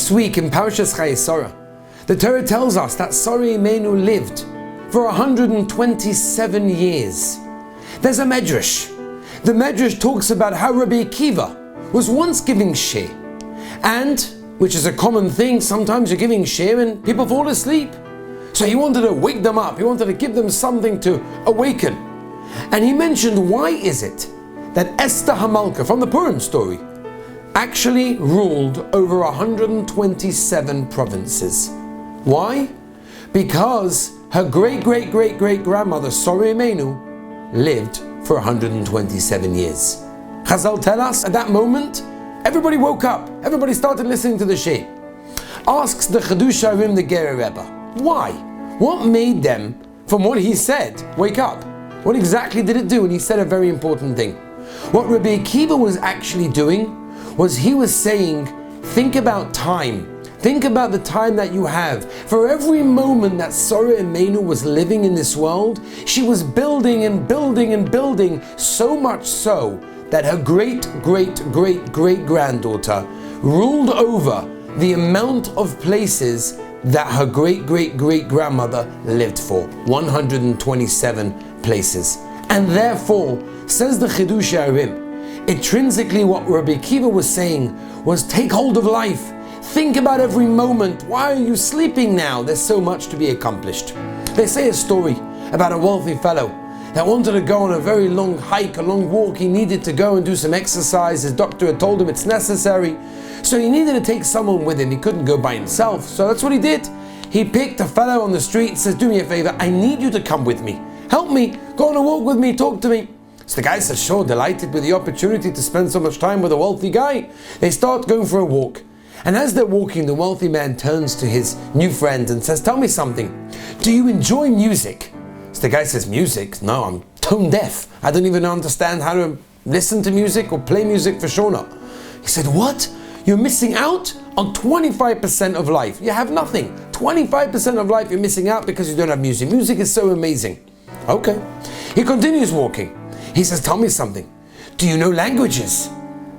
This week in Parshas Chayei Sara, the Torah tells us that Sara Imenu lived for 127 years. There's a medrash. The medrash talks about how Rabbi Akiva was once giving shir, and, which is a common thing, sometimes you're giving shir and people fall asleep. So he wanted to wake them up, he wanted to give them something to awaken. And he mentioned, why is it that Esther Hamalka from the Purim story actually ruled over 127 provinces? Why? Because her great-great-great-great-grandmother, Sara Imenu, lived for 127 years. Chazal tell us, at that moment, everybody woke up, everybody started listening to the shir. Asks the Chidush Harim, the Ger Rebbe, why? What made them, from what he said, wake up? What exactly did it do? And he said a very important thing. What Rabbi Akiva was actually doing was he was saying, think about time. Think about the time that you have. For every moment that Sara Imenu was living in this world, she was building and building and building, so much so that her great-great-great-great-granddaughter ruled over the amount of places that her great-great-great-grandmother lived for. 127 places. And therefore, says the Chidush Harim, intrinsically what Rabbi Akiva was saying was, take hold of life. Think about every moment. Why are you sleeping now? There's so much to be accomplished. They say a story about a wealthy fellow that wanted to go on a very long hike, a long walk. He needed to go and do some exercise. His doctor had told him it's necessary. So he needed to take someone with him. He couldn't go by himself. So that's what he did. He picked a fellow on the street and says, do me a favor, I need you to come with me. Help me, go on a walk with me, talk to me. So the guy says, sure, delighted with the opportunity to spend so much time with a wealthy guy. They start going for a walk. And as they're walking, the wealthy man turns to his new friend and says, tell me something. Do you enjoy music? So the guy says, music? No, I'm tone deaf. I don't even understand how to listen to music or play music, for sure not. He said, what? You're missing out on 25% of life. You have nothing. 25% of life you're missing out because you don't have music. Music is so amazing. Okay. He continues walking. He says, tell me something. Do you know languages?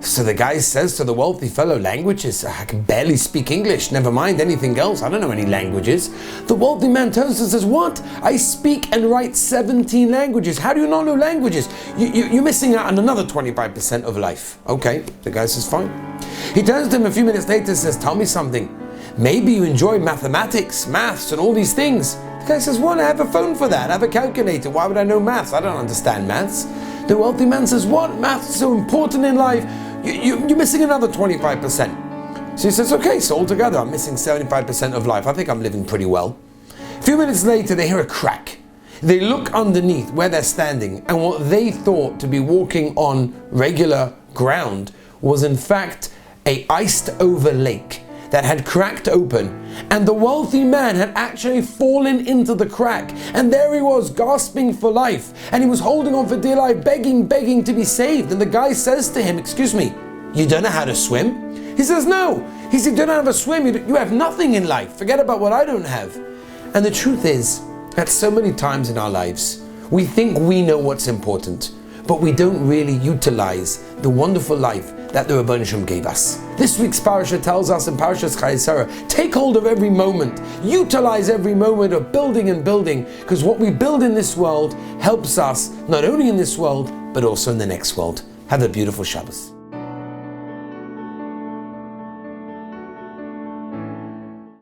So the guy says to the wealthy fellow, languages? I can barely speak English, never mind anything else. I don't know any languages. The wealthy man turns and says, what? I speak and write 17 languages. How do you not know languages? You're missing out on another 25% of life. Okay, the guy says, fine. He turns to him a few minutes later and says, tell me something. Maybe you enjoy mathematics, maths and all these things. The guy says, well, I have a phone for that. I have a calculator. Why would I know maths? I don't understand maths. The wealthy man says, what? Maths is so important in life. You're missing another 25%. So he says, okay, so altogether I'm missing 75% of life. I think I'm living pretty well. A few minutes later, they hear a crack. They look underneath where they're standing, and what they thought to be walking on regular ground was in fact an iced over lake that had cracked open, and the wealthy man had actually fallen into the crack, and there he was gasping for life, and he was holding on for dear life, begging to be saved. And the guy says to him, excuse me, you don't know how to swim? He says, no. He said, you don't know how to swim, you have nothing in life, forget about what I don't have. And the truth is that so many times in our lives we think we know what's important, but we don't really utilize the wonderful life that the Rabbi Shem gave us. This week's parasha tells us in Parshas Chayei Sara, take hold of every moment, utilize every moment of building and building, because what we build in this world helps us not only in this world, but also in the next world. Have a beautiful Shabbos.